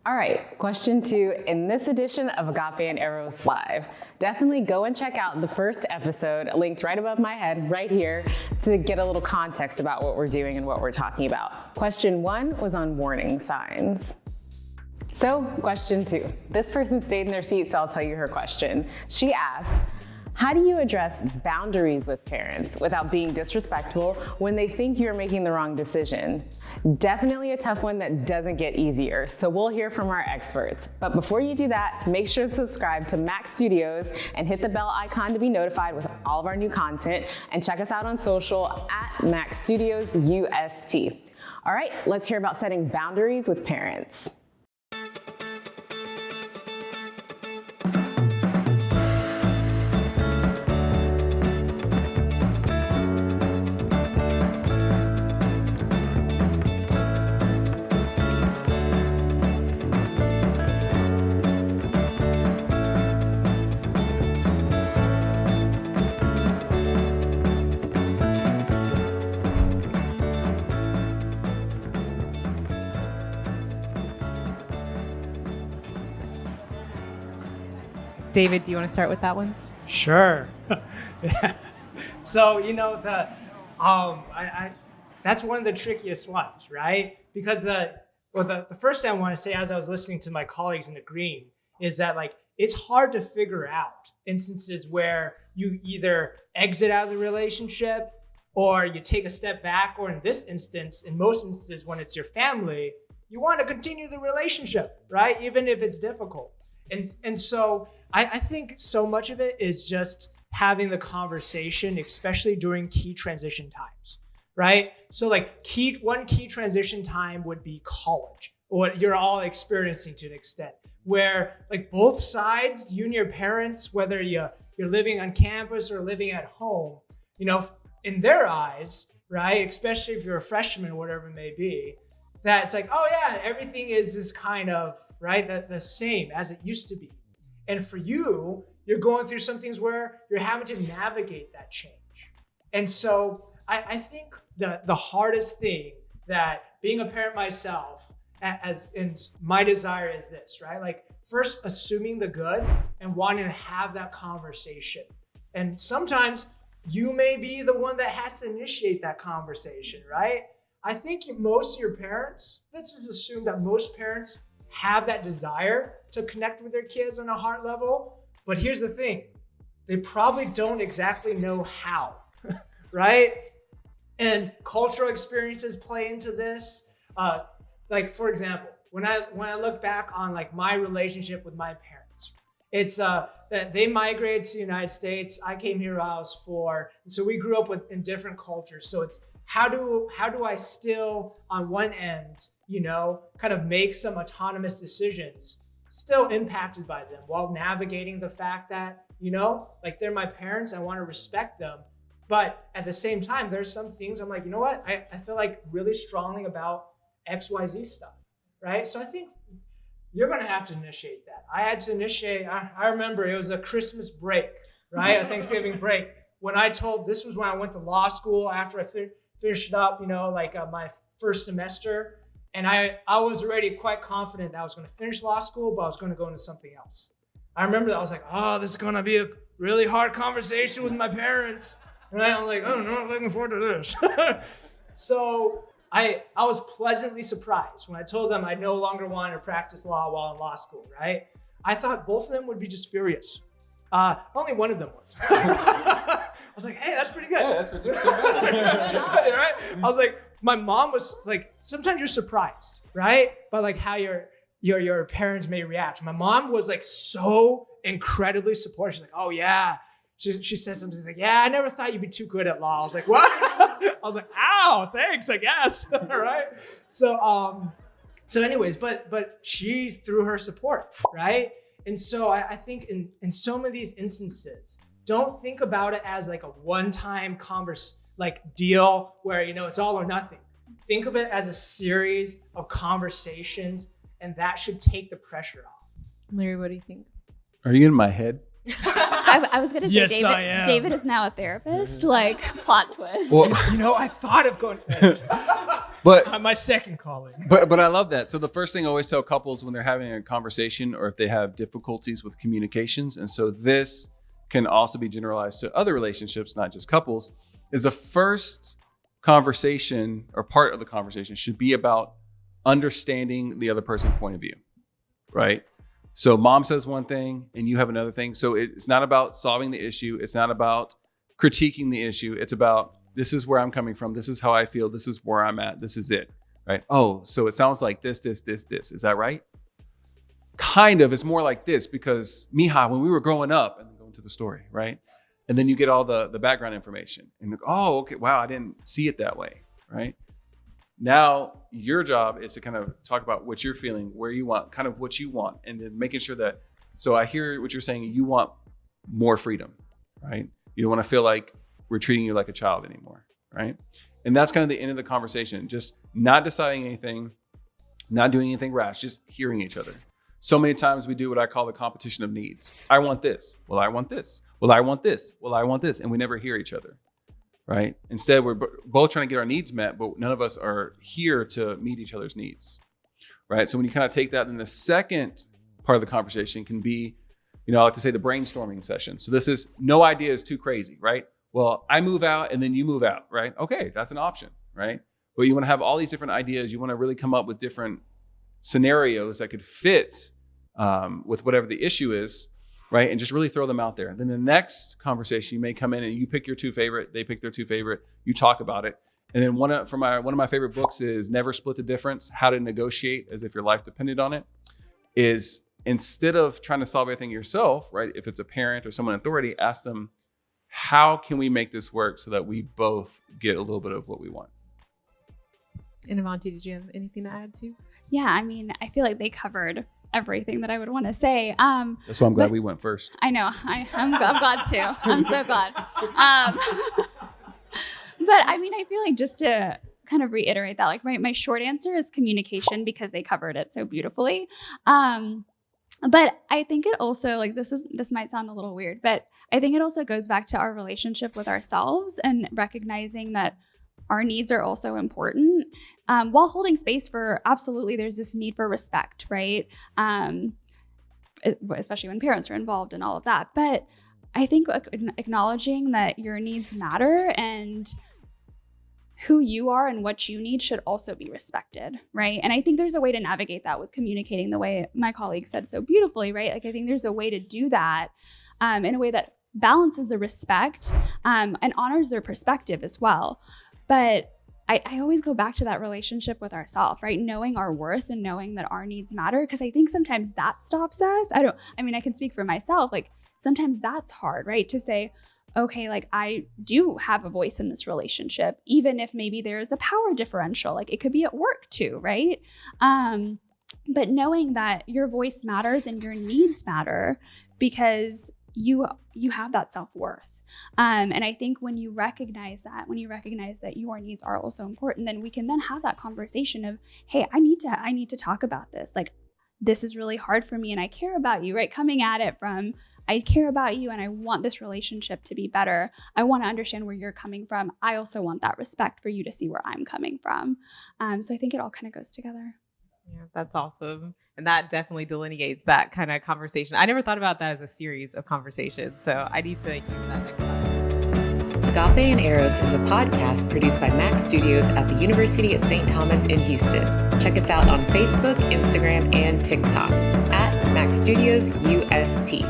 All right, question 2 in this edition of Agape Eros Live. Definitely go and check out the first episode, linked right above my head, right here, to get a little context about what we're doing and what we're talking about. Question 1 was on warning signs. So, question 2. This person stayed in their seat, so I'll tell you her question. She asked, how do you address boundaries with parents without being disrespectful when they think you're making the wrong decision? Definitely a tough one that doesn't get easier, so we'll hear from our experts. But before you do that, make sure to subscribe to Mac Studios and hit the bell icon to be notified with all of our new content, and check us out on social at Mac Studios UST. All right, let's hear about setting boundaries with parents. David, do you want to start with that one? Sure. So, that's one of the trickiest ones, right? Because the first thing I want to say as I was listening to my colleagues in agreeing is that it's hard to figure out instances where you either exit out of the relationship or you take a step back, or in this instance, in most instances when it's your family, you want to continue the relationship, right? Even if it's difficult. And so I think so much of it is just having the conversation, especially during key transition times, right? So one key transition time would be college, what you're all experiencing to an extent, where both sides, you and your parents, whether you're living on campus or living at home, in their eyes, right? Especially if you're a freshman or whatever it may be, that it's oh yeah, everything is this kind of, right, the same as it used to be. And for you, you're going through some things where you're having to navigate that change. And so I think the hardest thing that being a parent myself, and my desire is this, right? First assuming the good and wanting to have that conversation. And sometimes you may be the one that has to initiate that conversation, right? I think most of your parents, let's just assume that most parents have that desire to connect with their kids on a heart level. But here's the thing, they probably don't exactly know how, right? And cultural experiences play into this. For example, when I look back on my relationship with my parents, it's that they migrated to the United States. I came here when I was 4. And so we grew up in different cultures. So it's, how do I still, on one end, kind of make some autonomous decisions, still impacted by them, while navigating the fact that, they're my parents, I want to respect them. But at the same time, there's some things I'm you know what? I feel really strongly about XYZ stuff, right? So I think you're going to have to initiate that. I had to initiate, I remember it was a Christmas break, right? A Thanksgiving break. This was when I went to law school after I finished up, my first semester. And I was already quite confident that I was going to finish law school, but I was going to go into something else. I remember that I was oh, this is going to be a really hard conversation with my parents. Right? I'm oh, no, I'm looking forward to this. So I was pleasantly surprised when I told them I no longer wanted to practice law while in law school, right? I thought both of them would be just furious. Only one of them was. I was hey, that's pretty good. Yeah, that's what you're so good at. Right? I was my mom was sometimes you're surprised, right? By how your parents may react. My mom was so incredibly supportive. She's oh yeah. She said something yeah, I never thought you'd be too good at law. I was what? I was ow, thanks, I guess. All right. So anyways, but she threw her support, right? And so I think in so many of these instances, don't think about it as a one-time deal where, it's all or nothing. Think of it as a series of conversations, and that should take the pressure off. Larry, what do you think? Are you in my head? I was going to say, Yes, I am. David is now a therapist. Like, plot twist. Well, I thought of going. but My second calling. but I love that. So the first thing I always tell couples when they're having a conversation or if they have difficulties with communications, and so this can also be generalized to other relationships, not just couples, is the first conversation or part of the conversation should be about understanding the other person's point of view, right? So mom says one thing and you have another thing. So it's not about solving the issue. It's not about critiquing the issue. It's about, this is where I'm coming from. This is how I feel. This is where I'm at. This is it, right? Oh, so it sounds like this. Is that right? Kind of. It's more like this because Mija, when we were growing up, and going to the story, right? And then you get all the background information and you're like, oh, okay, wow, I didn't see it that way, right? Now your job is to kind of talk about what you're feeling, where you want, kind of what you want, and then making sure that, so I hear what you're saying, you want more freedom, right? You don't want to feel like we're treating you like a child anymore, right? And that's kind of the end of the conversation, just not deciding anything, not doing anything rash, just hearing each other. So many times we do what I call the competition of needs. I want this. Well, I want this. Well, I want this. Well, I want this. And we never hear each other, right? Instead, we're both trying to get our needs met, but none of us are here to meet each other's needs, right? So when you kind of take that, then the second part of the conversation can be, I like to say the brainstorming session. So this is, no idea is too crazy, right? Well, I move out and then you move out, right? Okay, that's an option, right? But you want to have all these different ideas. You want to really come up with different scenarios that could fit with whatever the issue is, right? And just really throw them out there. And then the next conversation, you may come in and you pick your two favorite, they pick their two favorite, you talk about it. And then one of my favorite books is Never Split the Difference, How to Negotiate as if your life depended on it, is instead of trying to solve everything yourself, right? If it's a parent or someone in authority, ask them, how can we make this work so that we both get a little bit of what we want? And Avanti, did you have anything to add to? Yeah, I mean, I feel like they covered everything that I would want to say. That's why I'm glad we went first. I know. I'm glad too. I'm so glad. But I mean, I feel like just to kind of reiterate that, like, right, my short answer is communication because they covered it so beautifully. But I think it also, like, this might sound a little weird, but I think it also goes back to our relationship with ourselves and recognizing that our needs are also important, while holding space for, absolutely, there's this need for respect, right? Especially when parents are involved and all of that. But I think acknowledging that your needs matter and who you are and what you need should also be respected, right? And I think there's a way to navigate that with communicating the way my colleague said so beautifully, right? Like, I think there's a way to do that in a way that balances the respect and honors their perspective as well. But I always go back to that relationship with ourselves, right? Knowing our worth and knowing that our needs matter, because I think sometimes that stops us. I can speak for myself. Like, sometimes that's hard, right? To say, okay, like, I do have a voice in this relationship, even if maybe there's a power differential, like it could be at work too, right? But knowing that your voice matters and your needs matter because you have that self-worth. And I think when you recognize that your needs are also important, then we can then have that conversation of, hey, I need to talk about this. Like, this is really hard for me and I care about you, right? Coming at it from, I care about you and I want this relationship to be better. I want to understand where you're coming from. I also want that respect for you to see where I'm coming from. So I think it all kind of goes together. Yeah, that's awesome. And that definitely delineates that kind of conversation. I never thought about that as a series of conversations. So I need to hear that next time. Agape and Eros is a podcast produced by Max Studios at the University of St. Thomas in Houston. Check us out on Facebook, Instagram, and TikTok at Max Studios UST.